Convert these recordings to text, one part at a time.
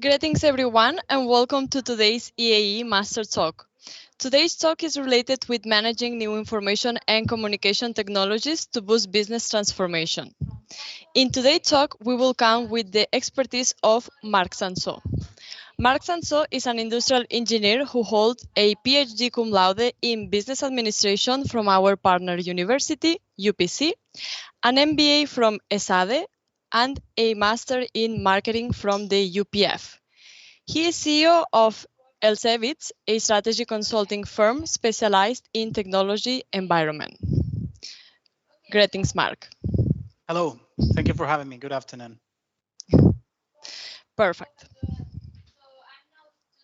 Greetings everyone and welcome to today's EAE MasterTalk. Today's talk is related with managing new information and communication technologies to boost business transformation. In today's talk, we will come with the expertise of Marc Sanso. Marc Sanso is an industrial engineer who holds a PhD cum laude in business administration from our partner university, UPC, an MBA from ESADE, and a master in marketing from the UPF. He is CEO of EAEBITS, a strategy consulting firm specialized in technology environment. Greetings, Mark. Hello, thank you for having me. Good afternoon. Perfect.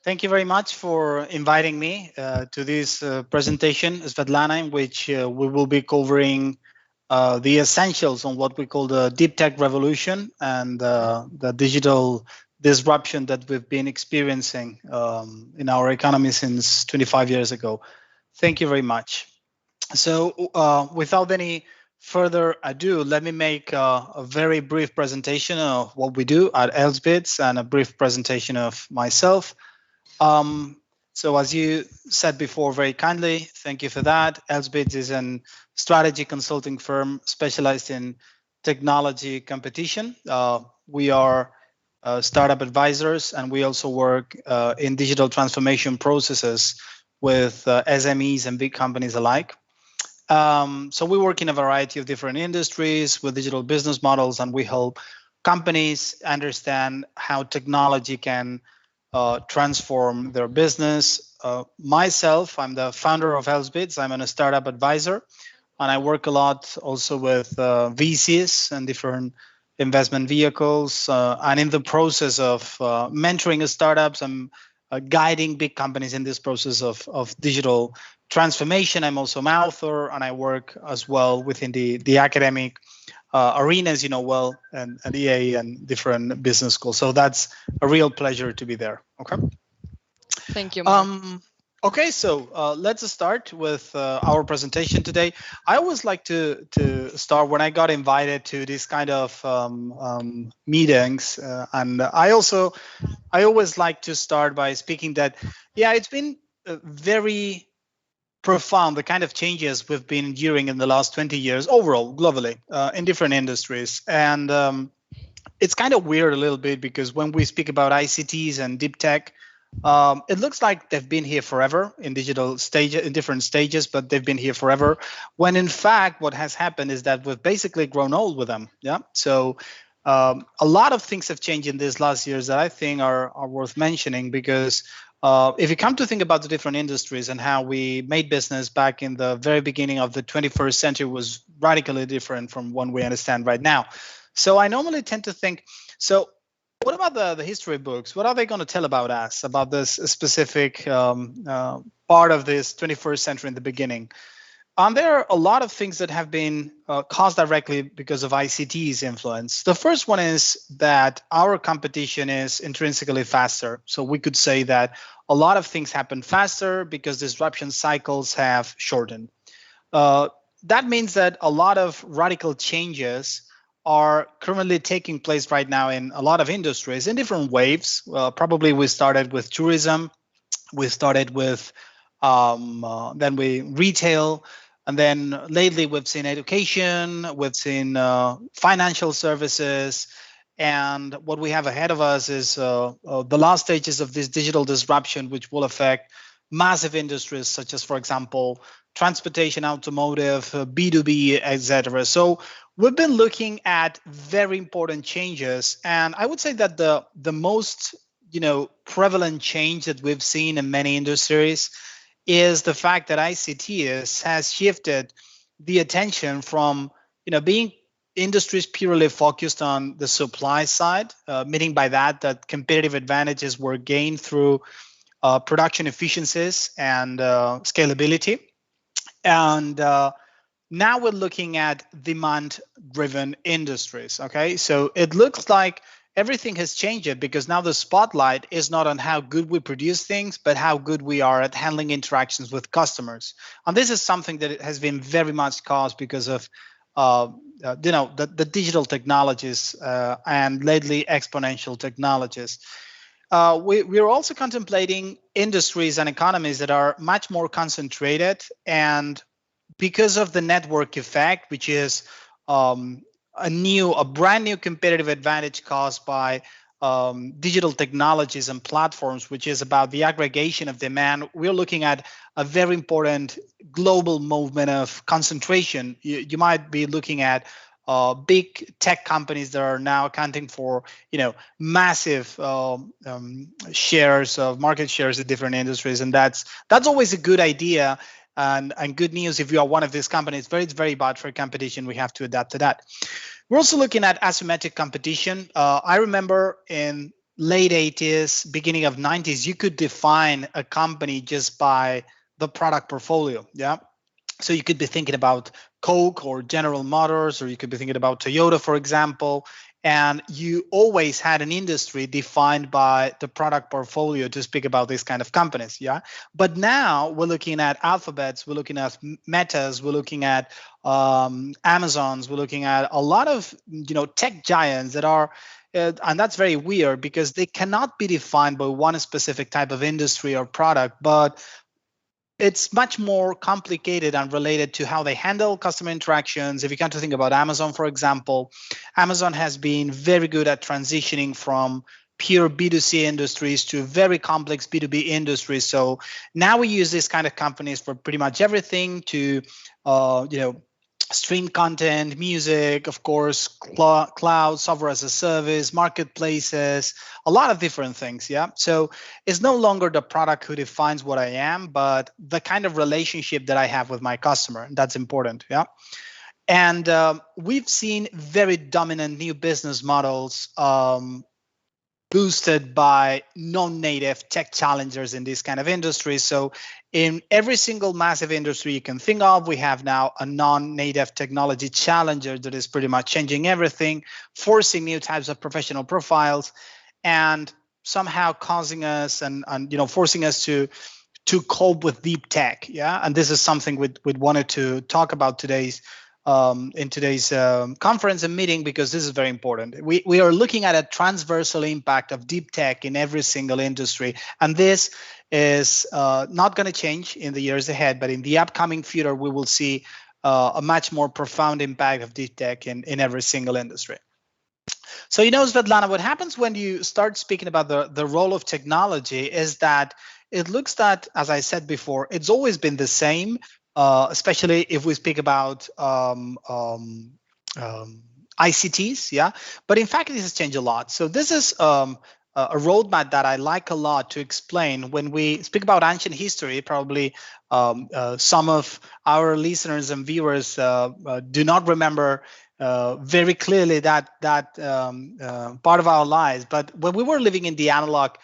Thank you very much for inviting me to this presentation, Svetlana, in which we will be covering the essentials on what we call the deep tech revolution and the digital disruption that we've been experiencing in our economy since 25 years ago. Thank you very much. So without any further ado, let me make a very brief presentation of what we do at EAEBITS and a brief presentation of myself. So as you said before very kindly, thank you for that. EAEBITS is a strategy consulting firm specialized in technology competition. We are startup advisors, and we also work in digital transformation processes with SMEs and big companies alike. So we work in a variety of different industries with digital business models, and we help companies understand how technology can transform their business. Myself, I'm the founder of EAEBITS. I'm a startup advisor, and I work a lot also with VCs and different investment vehicles. And in the process of mentoring startups, I'm guiding big companies in this process of digital transformation. I'm also an author, and I work as well within the academic arenas, you know, well, and EA and different business schools. So that's a real pleasure to be there. Okay. Thank you, Mark. Okay, so let's start with our presentation today. I always like to start when I got invited to this kind of meetings, and I always like to start by speaking that, yeah, it's been very profound, the kind of changes we've been enduring in the last 20 years overall, globally, in different industries. And it's kind of weird a little bit because when we speak about ICTs and deep tech, it looks like they've been here forever in digital stage, in different stages, but they've been here forever. When in fact, what has happened is that we've basically grown old with them. Yeah. So a lot of things have changed in these last years that I think are worth mentioning, because if you come to think about the different industries and how we made business back in the very beginning of the 21st century was radically different from what we understand right now. So I normally tend to think, so what about the history books? What are they going to tell about us, about this specific part of this 21st century in the beginning? And there are a lot of things that have been caused directly because of ICT's influence. The first one is that our competition is intrinsically faster. So we could say that a lot of things happen faster because disruption cycles have shortened. That means that a lot of radical changes are currently taking place right now in a lot of industries in different waves. Probably we started with tourism, we started with then we retail, and then lately we've seen education, we've seen financial services, and what we have ahead of us is the last stages of this digital disruption, which will affect massive industries such as, for example, transportation, automotive, B2B, etc. So we've been looking at very important changes, and I would say that the most prevalent change that we've seen in many industries is the fact that ICT has shifted the attention from being industries purely focused on the supply side, meaning by that competitive advantages were gained through production efficiencies and scalability. And now we're looking at demand-driven industries, okay? So it looks like everything has changed because now the spotlight is not on how good we produce things, but how good we are at handling interactions with customers. And this is something that has been very much caused because of the digital technologies and lately exponential technologies. We're also contemplating industries and economies that are much more concentrated, and because of the network effect, which is um, a brand new competitive advantage caused by digital technologies and platforms, which is about the aggregation of demand. We're looking at a very important global movement of concentration. You might be looking at big tech companies that are now accounting for, massive shares of market shares in different industries, and that's always a good idea and good news if you are one of these companies. It's very bad for competition. We have to adapt to that. We're also looking at asymmetric competition. I remember in late 80s, beginning of 90s, you could define a company just by the product portfolio. Yeah. So you could be thinking about Coke or General Motors, or you could be thinking about Toyota, for example. And you always had an industry defined by the product portfolio to speak about these kind of companies. Yeah. But now we're looking at alphabets, we're looking at metas, we're looking at Amazons, we're looking at a lot of tech giants that are and that's very weird because they cannot be defined by one specific type of industry or product, but it's much more complicated and related to how they handle customer interactions. If you come to think about Amazon, for example, Amazon has been very good at transitioning from pure B2C industries to very complex B2B industries. So now we use these kind of companies for pretty much everything to, stream content, music, of course, cloud, software as a service, marketplaces, a lot of different things. Yeah. So it's no longer the product who defines what I am, but the kind of relationship that I have with my customer. That's important. Yeah. And we've seen very dominant new business models boosted by non-native tech challengers in this kind of industry. So in every single massive industry you can think of, we have now a non-native technology challenger that is pretty much changing everything, forcing new types of professional profiles, and somehow causing us and forcing us to cope with deep tech. Yeah, and this is something we wanted to talk about in today's conference and meeting, because this is very important. We are looking at a transversal impact of deep tech in every single industry, and this is not going to change in the years ahead, but in the upcoming future we will see a much more profound impact of deep tech in every single industry. So, Svetlana, what happens when you start speaking about the role of technology is that it looks that, as I said before, it's always been the same, especially if we speak about ICTs, yeah. But in fact, this has changed a lot. So this is a roadmap that I like a lot to explain. When we speak about ancient history, probably some of our listeners and viewers do not remember very clearly that part of our lives. But when we were living in the analog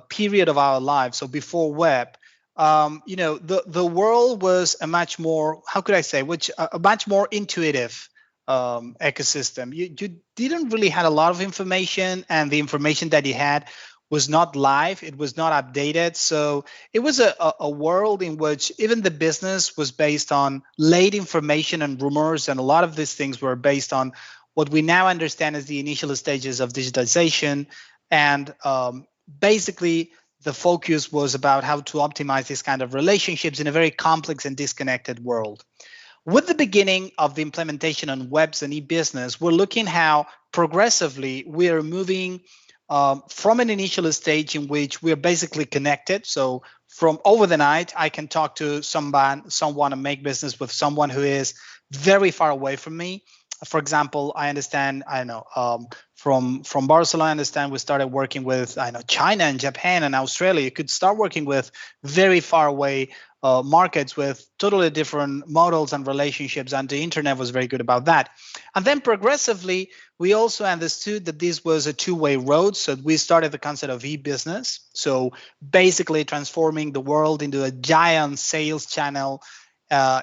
period of our lives, so before web, the world was a much more, how could I say, a much more intuitive ecosystem. You didn't really had a lot of information, and the information that you had was not live, it was not updated. So it was a world in which even the business was based on late information and rumors, and a lot of these things were based on what we now understand as the initial stages of digitization. And basically the focus was about how to optimize these kind of relationships in a very complex and disconnected world. With the beginning of the implementation on webs and e-business, we're looking how progressively we are moving from an initial stage in which we're basically connected. So from over the night, I can talk to someone and make business with someone who is very far away from me. For example, I understand, from Barcelona, I understand we started working with, China and Japan and Australia. You could start working with very far away markets with totally different models and relationships, and the internet was very good about that. And then progressively, we also understood that this was a two-way road. So we started the concept of e-business. So basically transforming the world into a giant sales channel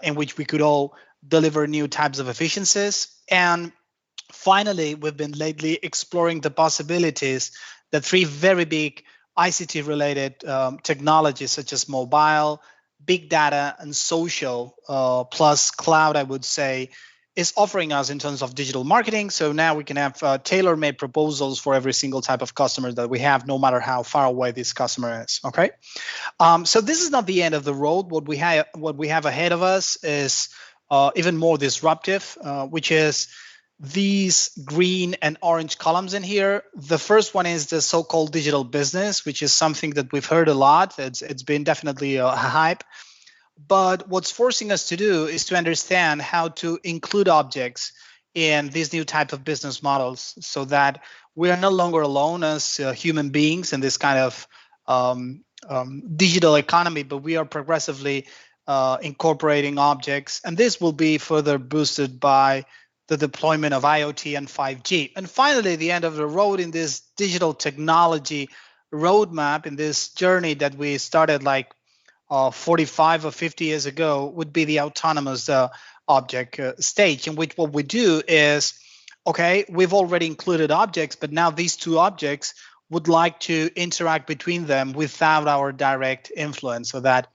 in which we could all deliver new types of efficiencies. And finally, we've been lately exploring the possibilities that three very big ICT related technologies such as mobile, big data, and social, plus cloud, I would say, is offering us in terms of digital marketing. So now we can have tailor-made proposals for every single type of customer that we have, no matter how far away this customer is. Okay. So this is not the end of the road. What we have ahead of us is even more disruptive, which is these green and orange columns in here. The first one is the so-called digital business, which is something that we've heard a lot. It's been definitely a hype. But what's forcing us to do is to understand how to include objects in these new type of business models, so that we are no longer alone as human beings in this kind of digital economy, but we are progressively incorporating objects. And this will be further boosted by the deployment of IoT and 5G. And finally, the end of the road in this digital technology roadmap, in this journey that we started like 45 or 50 years ago, would be the autonomous object stage, in which what we do is, okay, we've already included objects, but now these two objects would like to interact between them without our direct influence, so that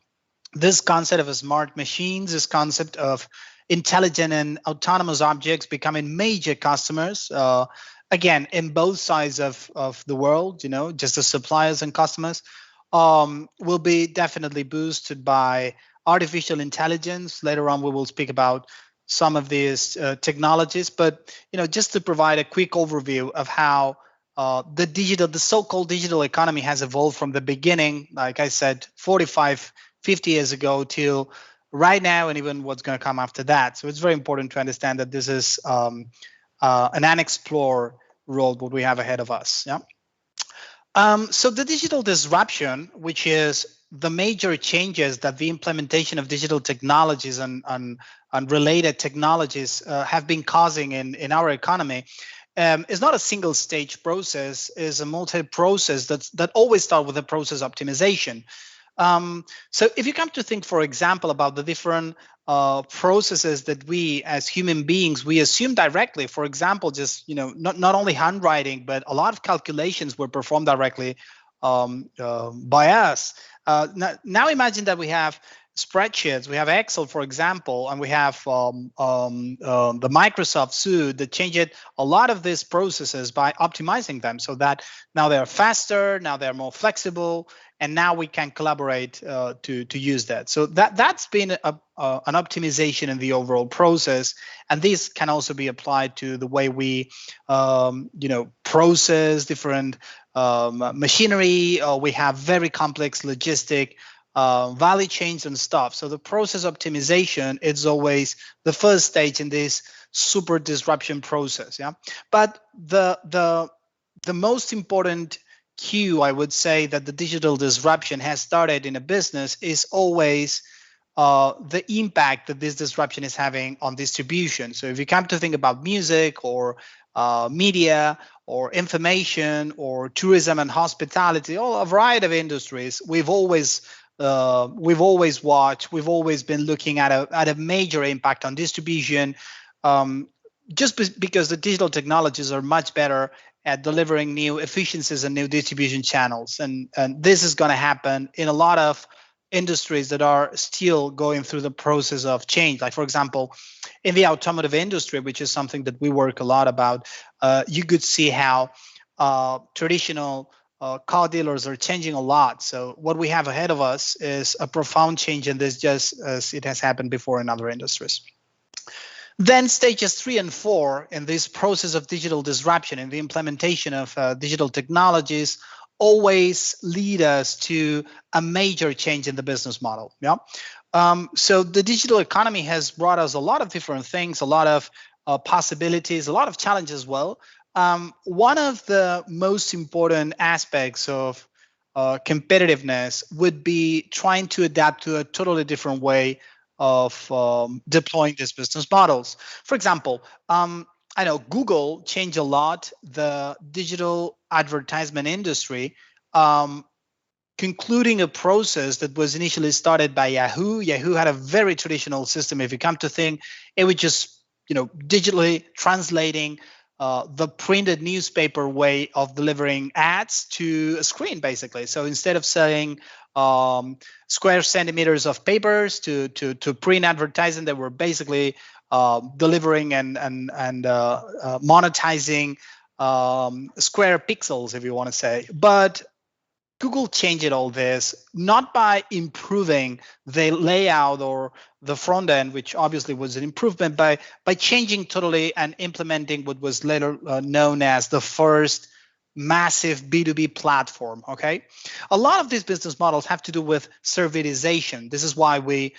this concept of smart machines, this concept of intelligent and autonomous objects becoming major customers, again, in both sides of the world, just the suppliers and customers, will be definitely boosted by artificial intelligence. Later on, we will speak about some of these technologies, but just to provide a quick overview of how the so-called digital economy has evolved from the beginning, like I said, 45, 50 years ago till right now, and even what's going to come after that. So it's very important to understand that this is an unexplored road what we have ahead of us. Yeah. So the digital disruption, which is the major changes that the implementation of digital technologies and related technologies have been causing in our economy, is not a single stage process, is a multi-process that always starts with a process optimization. So if you come to think, for example, about the different processes that we as human beings, we assume directly, for example, just, not only handwriting, but a lot of calculations were performed directly by us. Now imagine that we have spreadsheets, we have Excel, for example, and we have the Microsoft suite that changed a lot of these processes by optimizing them, so that now they're faster, now they're more flexible, and now we can collaborate to use that. So that's been an optimization in the overall process, and this can also be applied to the way we process different machinery. We have very complex logistic value chains and stuff. So the process optimization is always the first stage in this super disruption process. Yeah, but the most important cue, I would say, that the digital disruption has started in a business is always the impact that this disruption is having on distribution. So if you come to think about music or media or information or tourism and hospitality, all a variety of industries, we've always watched, we've always been looking at a major impact on distribution, because the digital technologies are much better at delivering new efficiencies and new distribution channels. And this is going to happen in a lot of industries that are still going through the process of change. Like, for example, in the automotive industry, which is something that we work a lot about, you could see how traditional car dealers are changing a lot. So what we have ahead of us is a profound change in this, just as it has happened before in other industries. Then stages 3 and 4 in this process of digital disruption and the implementation of digital technologies always lead us to a major change in the business model. Yeah. So the digital economy has brought us a lot of different things, a lot of possibilities, a lot of challenges as well. One of the most important aspects of competitiveness would be trying to adapt to a totally different way of deploying these business models. For example, I know Google changed a lot the digital advertisement industry, concluding a process that was initially started by Yahoo. Yahoo had a very traditional system. If you come to think, it was just digitally translating the printed newspaper way of delivering ads to a screen, basically. So instead of selling square centimeters of papers to print advertising, they were basically delivering and monetizing square pixels, if you want to say. But Google changed all this not by improving the layout or the front end, which obviously was an improvement, by changing totally and implementing what was later known as the first massive B2B platform. Okay, a lot of these business models have to do with servitization. This is why we've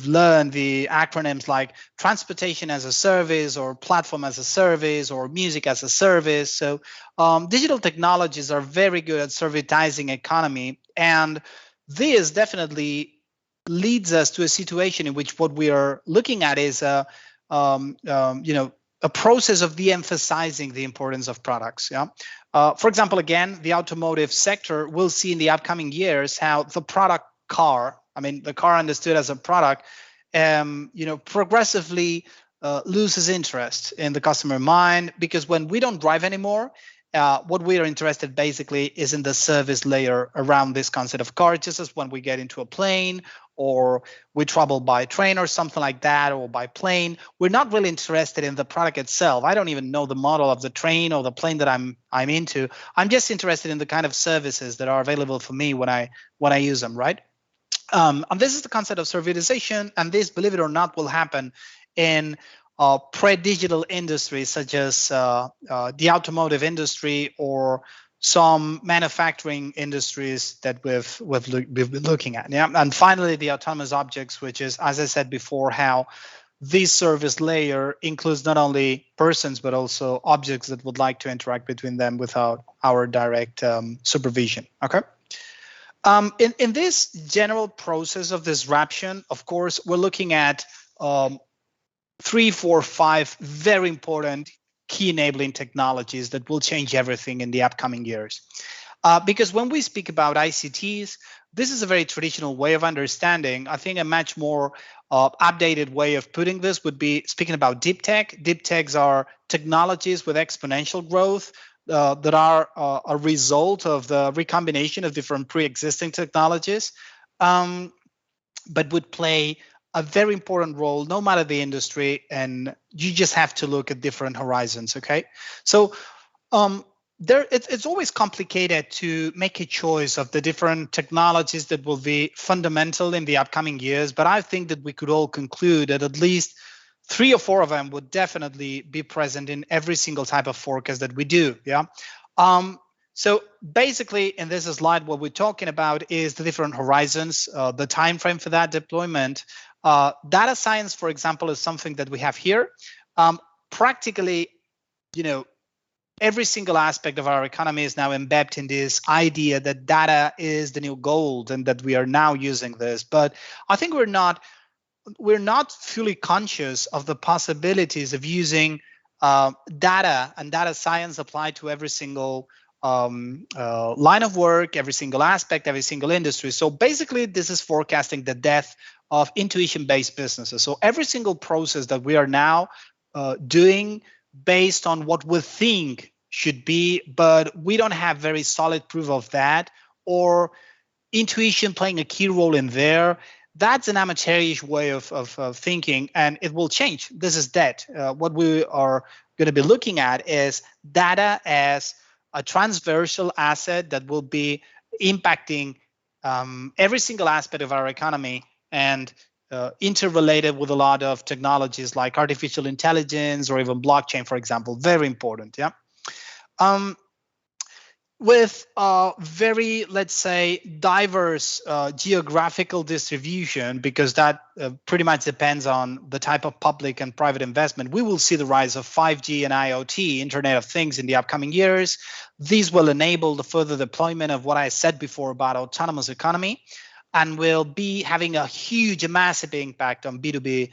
learned the acronyms like transportation as a service or platform as a service or music as a service. So digital technologies are very good at servitizing economy, and this definitely leads us to a situation in which what we are looking at is a process of de-emphasizing the importance of products. Yeah. For example, again, the automotive sector will see in the upcoming years how the product car, I mean, the car understood as a product, progressively loses interest in the customer mind, because when we don't drive anymore, what we are interested basically is in the service layer around this concept of car, just as when we get into a plane or we travel by train or something like that, or by plane, we're not really interested in the product itself. I don't even know the model of the train or the plane that I'm into. I'm just interested in the kind of services that are available for me when I use them, right? And this is the concept of servitization, and this, believe it or not, will happen in pre-digital industries such as the automotive industry or some manufacturing industries that we've been looking at. Yeah, and finally, the autonomous objects, which is, as I said before, how this service layer includes not only persons but also objects that would like to interact between them without our direct supervision. Okay. In this general process of disruption, of course, we're looking at 3, 4, 5 very important key enabling technologies that will change everything in the upcoming years. Because when we speak about ICTs, this is a very traditional way of understanding. I think a much more updated way of putting this would be speaking about deep tech. Deep techs are technologies with exponential growth that are a result of the recombination of different pre-existing technologies, but would play a very important role no matter the industry, and you just have to look at different horizons. Okay, so it's always complicated to make a choice of the different technologies that will be fundamental in the upcoming years, but I think that we could all conclude that at least 3 or 4 of them would definitely be present in every single type of forecast that we do. Yeah. So basically, in this slide, what we're talking about is the different horizons, the time frame for that deployment. Data science, for example, is something that we have here. Practically, every single aspect of our economy is now embedded in this idea that data is the new gold and that we are now using this. But I think we're not fully conscious of the possibilities of using data and data science applied to every single line of work, every single aspect, every single industry. So basically, this is forecasting the death of intuition-based businesses. So every single process that we are now doing based on what we think should be, but we don't have very solid proof of that, or intuition playing a key role in there, that's an amateurish way of thinking, and it will change. This is dead. What we are going to be looking at is data as a transversal asset that will be impacting every single aspect of our economy, and interrelated with a lot of technologies like artificial intelligence or even blockchain, for example. Very important. Yeah. With a very, let's say, diverse geographical distribution, because that pretty much depends on the type of public and private investment, we will see the rise of 5G and IoT, Internet of Things, in the upcoming years. These will enable the further deployment of what I said before about autonomous economy, and will be having a huge, massive impact on B2B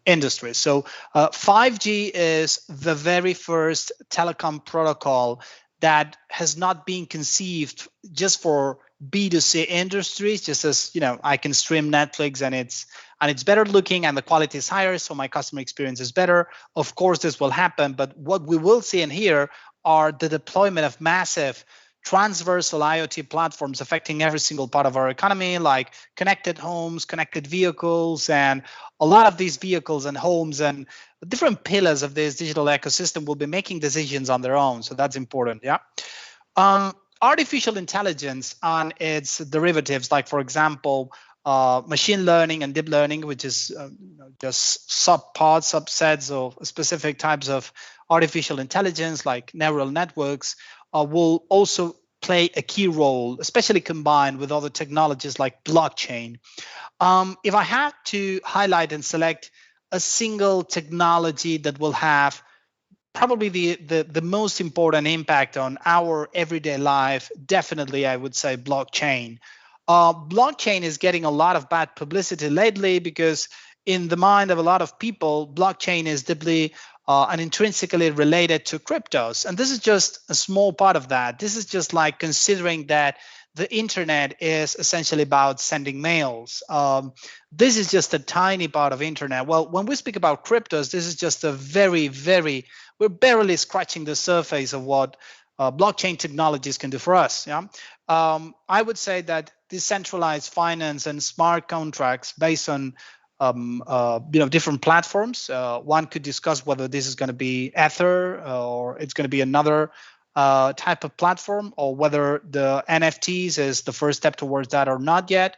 industries. So 5G is the very first telecom protocol that has not been conceived just for B2C industries, just as I can stream Netflix and it's better looking and the quality is higher, so my customer experience is better. Of course, this will happen, but what we will see in here are the deployment of massive transversal IoT platforms affecting every single part of our economy, like connected homes, connected vehicles, and a lot of these vehicles and homes and different pillars of this digital ecosystem will be making decisions on their own. So that's important. Yeah. Artificial intelligence and its derivatives, like, for example, machine learning and deep learning, which is just subsets of specific types of artificial intelligence, like neural networks, will also play a key role, especially combined with other technologies like blockchain. If I had to highlight and select a single technology that will have probably the most important impact on our everyday life, definitely I would say blockchain. Blockchain is getting a lot of bad publicity lately because in the mind of a lot of people, blockchain is deeply and intrinsically related to cryptos. And this is just a small part of that. This is just like considering that the internet is essentially about sending mails. This is just a tiny part of internet. Well, when we speak about cryptos, this is just a we're barely scratching the surface of what blockchain technologies can do for us. Yeah, I would say that decentralized finance and smart contracts based on different platforms. One could discuss whether this is going to be Ether or it's going to be another type of platform, or whether the NFTs is the first step towards that or not yet.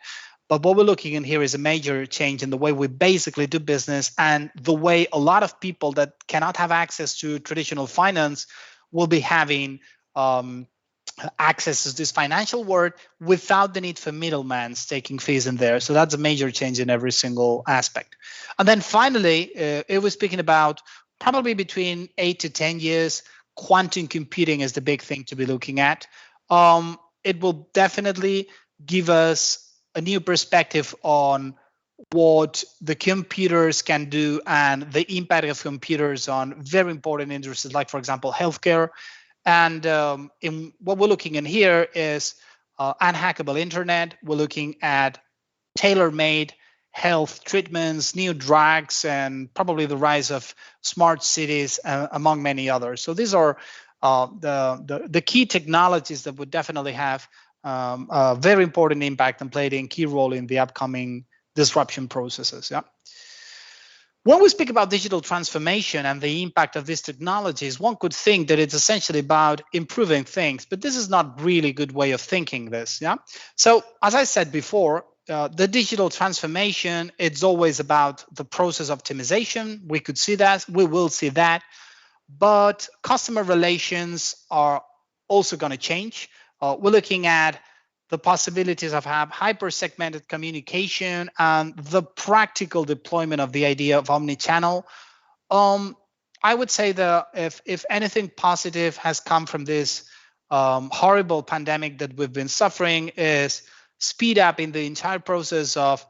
But what we're looking in here is a major change in the way we basically do business, and the way a lot of people that cannot have access to traditional finance will be having access to this financial world without the need for middlemen taking fees in there. So that's a major change in every single aspect. And then finally, it was speaking about probably between 8 to 10 years, quantum computing is the big thing to be looking at. It will definitely give us a new perspective on what the computers can do and the impact of computers on very important industries, like, for example, healthcare. And in what we're looking in here is unhackable internet. We're looking at tailor-made health treatments, new drugs, and probably the rise of smart cities, among many others. So these are the key technologies that would definitely have a very important impact and played a key role in the upcoming disruption processes. Yeah. When we speak about digital transformation and the impact of these technologies, one could think that it's essentially about improving things, but this is not really a good way of thinking this. Yeah. So as I said before, the digital transformation, it's always about the process optimization. We could see that, we will see that, but customer relations are also going to change. We're looking at the possibilities of have hyper-segmented communication and the practical deployment of the idea of omnichannel. I would say that if anything positive has come from this horrible pandemic that we've been suffering, is speed up in the entire process of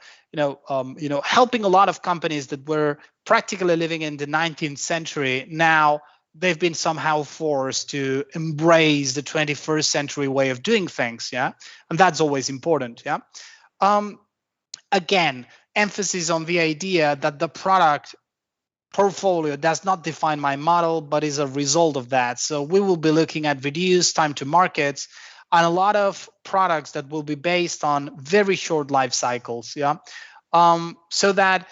helping a lot of companies that were practically living in the 19th century. Now they've been somehow forced to embrace the 21st century way of doing things. Yeah, and that's always important. Yeah. Again, emphasis on the idea that the product portfolio does not define my model, but is a result of that. So we will be looking at reduced time to markets and a lot of products that will be based on very short life cycles. Yeah. So that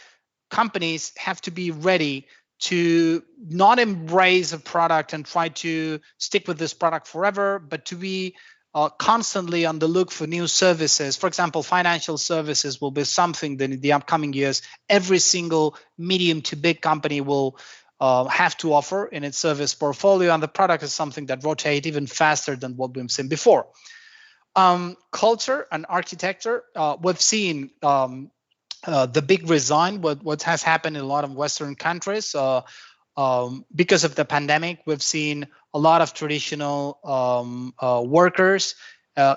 companies have to be ready to not embrace a product and try to stick with this product forever, but to be constantly on the look for new services. For example, financial services will be something that in the upcoming years, every single medium to big company will have to offer in its service portfolio. And the product is something that rotates even faster than what we've seen before. Culture and architecture, we've seen the big resign, what has happened in a lot of Western countries. Because of the pandemic, we've seen a lot of traditional workers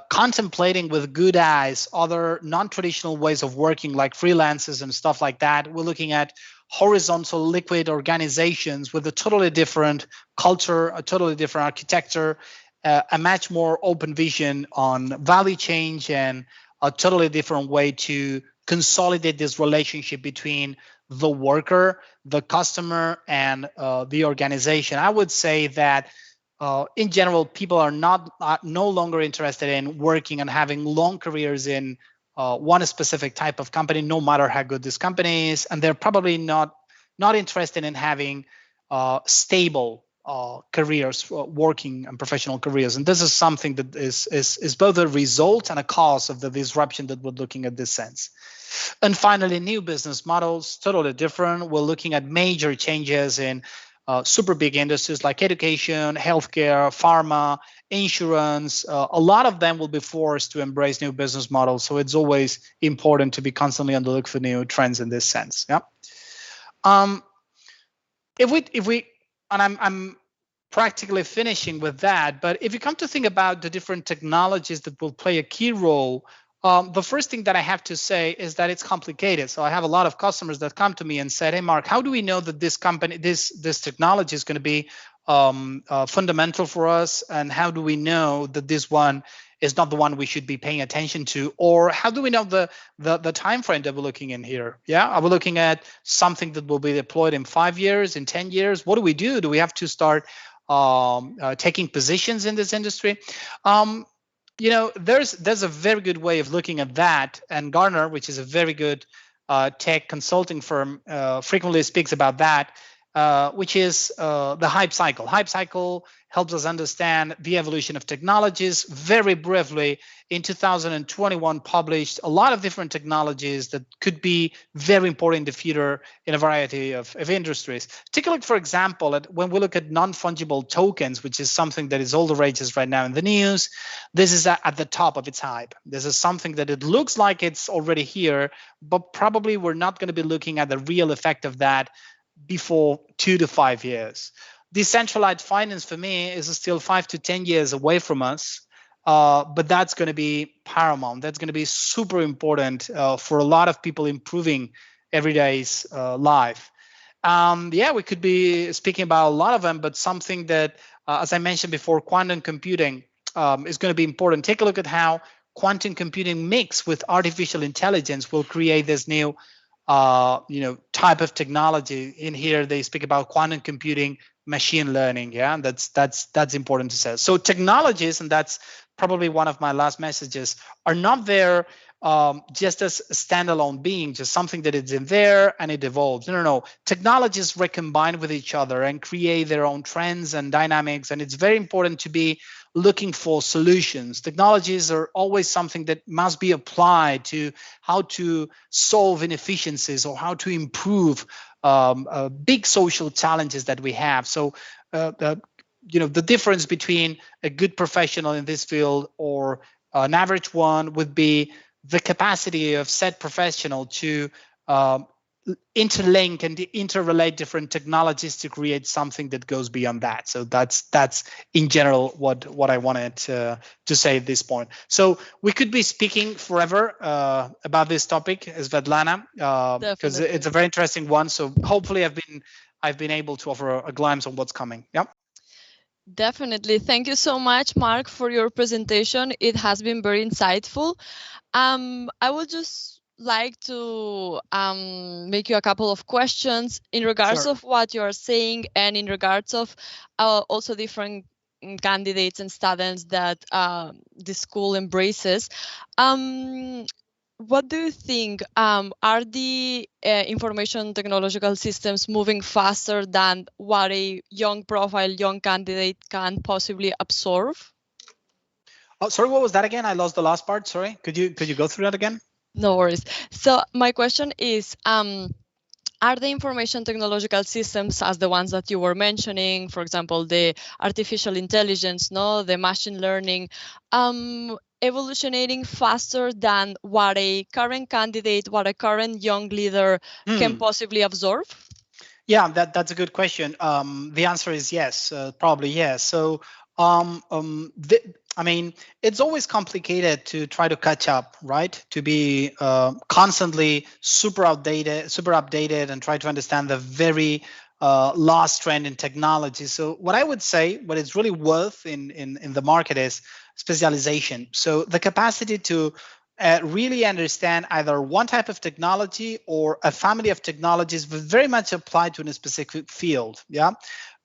contemplating with good eyes other non-traditional ways of working, like freelancers and stuff like that. We're looking at horizontal liquid organizations with a totally different culture, a totally different architecture, a much more open vision on value change, and a totally different way to consolidate this relationship between the worker, the customer, and the organization. I would say that in general, people are no longer interested in working and having long careers in one specific type of company, no matter how good this company is, and they're probably not interested in having stable careers, working and professional careers. And this is something that is both a result and a cause of the disruption that we're looking at this sense. And finally, new business models, totally different. We're looking at major changes in super big industries like education, healthcare, pharma, insurance. A lot of them will be forced to embrace new business models. So it's always important to be constantly on the look for new trends in this sense. Yeah. Um, if we and I'm practically finishing with that, but if you come to think about the different technologies that will play a key role, the first thing that I have to say is that it's complicated. So I have a lot of customers that come to me and said, "Hey, Mark, how do we know that this company, this technology is going to be fundamental for us, and how do we know that this one is not the one we should be paying attention to, or how do we know the time frame that we're looking in here? Yeah, are we looking at something that will be deployed in 5 years, in 10 years? What do we do? Do we have to start taking positions in this industry?" There's a very good way of looking at that, and Gartner, which is a very good tech consulting firm, frequently speaks about that, which is the hype cycle. Hype cycle helps us understand the evolution of technologies. Very briefly, in 2021, published a lot of different technologies that could be very important in the future in a variety of industries. Take a look, for example, at when we look at non-fungible tokens, which is something that is all the rages right now in the news. This is at the top of its hype. This is something that it looks like it's already here, but probably we're not going to be looking at the real effect of that before 2 to 5 years. Decentralized finance for me is still 5 to 10 years away from us, but that's going to be paramount. That's going to be super important for a lot of people improving everyday's life. Yeah, we could be speaking about a lot of them, but something that, as I mentioned before, quantum computing is going to be important. Take a look at how quantum computing mixed with artificial intelligence will create this new type of technology. In here they speak about quantum computing, machine learning. Yeah, and that's important to say. So technologies, and that's probably one of my last messages, are not there just as a standalone being, just something that is in there and it evolves. No. Technologies recombine with each other and create their own trends and dynamics, and it's very important to be looking for solutions. Technologies are always something that must be applied to how to solve inefficiencies or how to improve big social challenges that we have. So the difference between a good professional in this field or an average one would be the capacity of said professional to interlink and interrelate different technologies to create something that goes beyond that. So that's in general what I wanted to say at this point. So we could be speaking forever about this topic, Svetlana, because it's a very interesting one. So hopefully I've been able to offer a glimpse on what's coming. Yeah. Definitely. Thank you so much, Mark, for your presentation. It has been very insightful. I would just like to make you a couple of questions in regards of what you are saying, and in regards of also different candidates and students that the school embraces. What do you think? Are the information technological systems moving faster than what a young profile, young candidate can possibly absorb? Oh, sorry, what was that again? I lost the last part. Sorry. Could you go through that again? No worries. So my question is, are the information technological systems, as the ones that you were mentioning, for example, the artificial intelligence, the machine learning, evolutionating faster than what a current candidate, what a current young leader can possibly absorb? Yeah, that's a good question. The answer is yes, probably yes. So I mean, it's always complicated to try to catch up, right? To be constantly super updated, and try to understand the very last trend in technology. So what I would say, what it's really worth in the market is specialization. So the capacity to really understand either one type of technology or a family of technologies very much applied to a specific field. Yeah.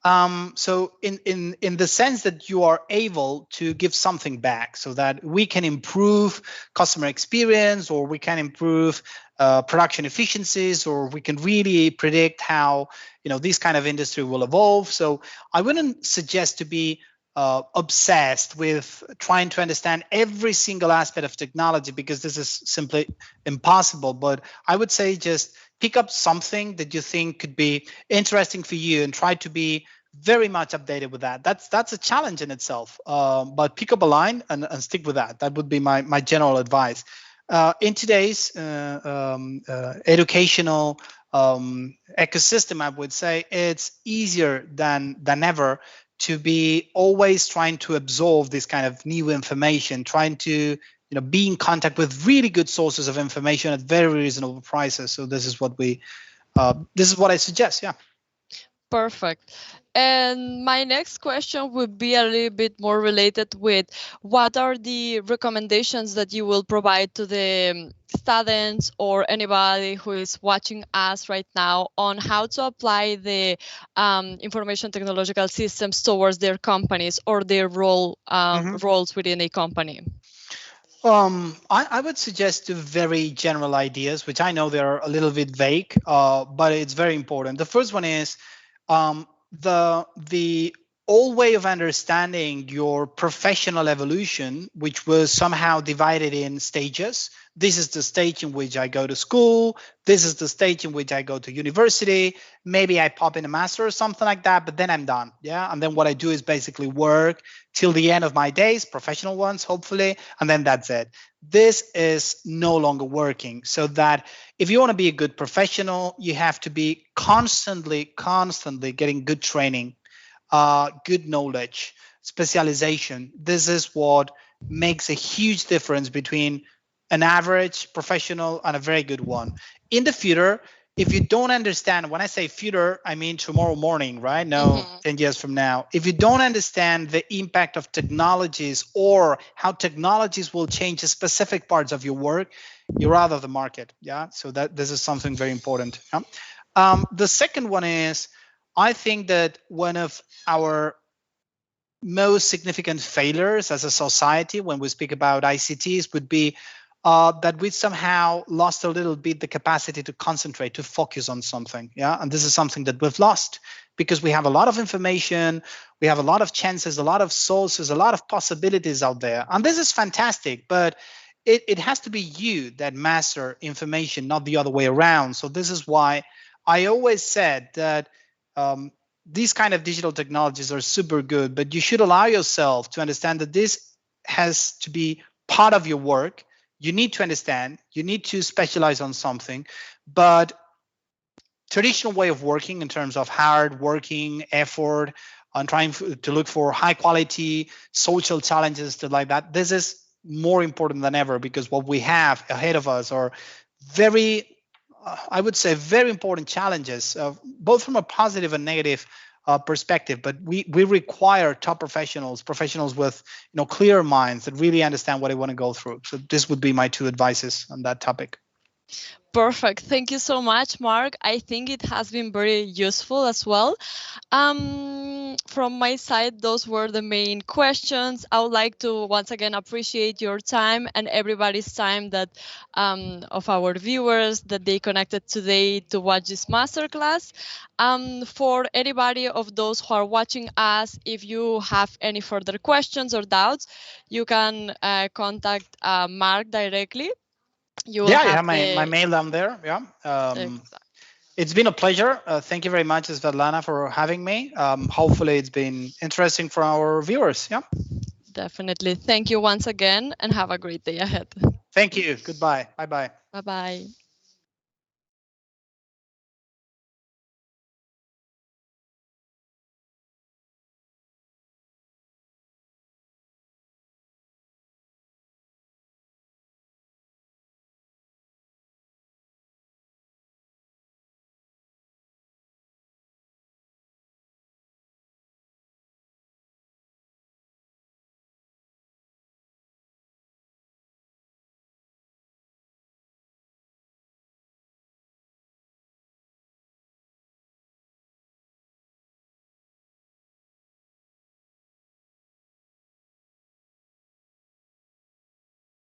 So in the sense that you are able to give something back, so that we can improve customer experience, or we can improve production efficiencies, or we can really predict how this kind of industry will evolve. So I wouldn't suggest to be obsessed with trying to understand every single aspect of technology, because this is simply impossible. But I would say just pick up something that you think could be interesting for you and try to be very much updated with that. That's a challenge in itself. But pick up a line and stick with that. That would be my general advice. In today's educational ecosystem, I would say it's easier than ever to be always trying to absorb this kind of new information, trying to be in contact with really good sources of information at very reasonable prices. So this is what I suggest. Yeah. Perfect. And my next question would be a little bit more related with what are the recommendations that you will provide to the students or anybody who is watching us right now on how to apply the information technological systems towards their companies or their roles within a company? I would suggest two very general ideas, which I know they're a little bit vague, but it's very important. The first one is the old way of understanding your professional evolution, which was somehow divided in stages. This is the stage in which I go to school. This is the stage in which I go to university. Maybe I pop in a master or something like that, but then I'm done. Yeah. And then what I do is basically work till the end of my days, professional ones, hopefully, and then that's it. This is no longer working. So that if you want to be a good professional, you have to be constantly getting good training, good knowledge, specialization. This is what makes a huge difference between an average professional and a very good one. In the future, if you don't understand, when I say future, I mean tomorrow morning, right? No, 10 years from now. If you don't understand the impact of technologies or how technologies will change specific parts of your work, you're out of the market. Yeah. So that this is something very important. Yeah? The second one is, I think that one of our most significant failures as a society when we speak about ICTs would be that we somehow lost a little bit the capacity to concentrate, to focus on something. Yeah. And this is something that we've lost because we have a lot of information, we have a lot of chances, a lot of sources, a lot of possibilities out there. And this is fantastic, but it has to be you that master information, not the other way around. So this is why I always said that these kind of digital technologies are super good, but you should allow yourself to understand that this has to be part of your work. You need to understand, you need to specialize on something, but traditional way of working in terms of hard working, effort, on trying to look for high quality social challenges, stuff like that, this is more important than ever, because what we have ahead of us are very, I would say, very important challenges, both from a positive and negative perspective. But we require top professionals with clear minds that really understand what they want to go through. So this would be my two advices on that topic. Perfect. Thank you so much, Mark. I think it has been very useful as well. From my side, those were the main questions. I would like to once again appreciate your time and everybody's time that of our viewers that they connected today to watch this masterclass. For anybody of those who are watching us, if you have any further questions or doubts, you can contact Mark directly. You will Yeah, you have have my mail down there. Yeah. exactly. It's been a pleasure. Thank you very much, Svetlana, for having me. Hopefully, it's been interesting for our viewers. Yeah. Definitely. Thank you once again and have a great day ahead. Thank you. Goodbye. Bye bye. Bye bye.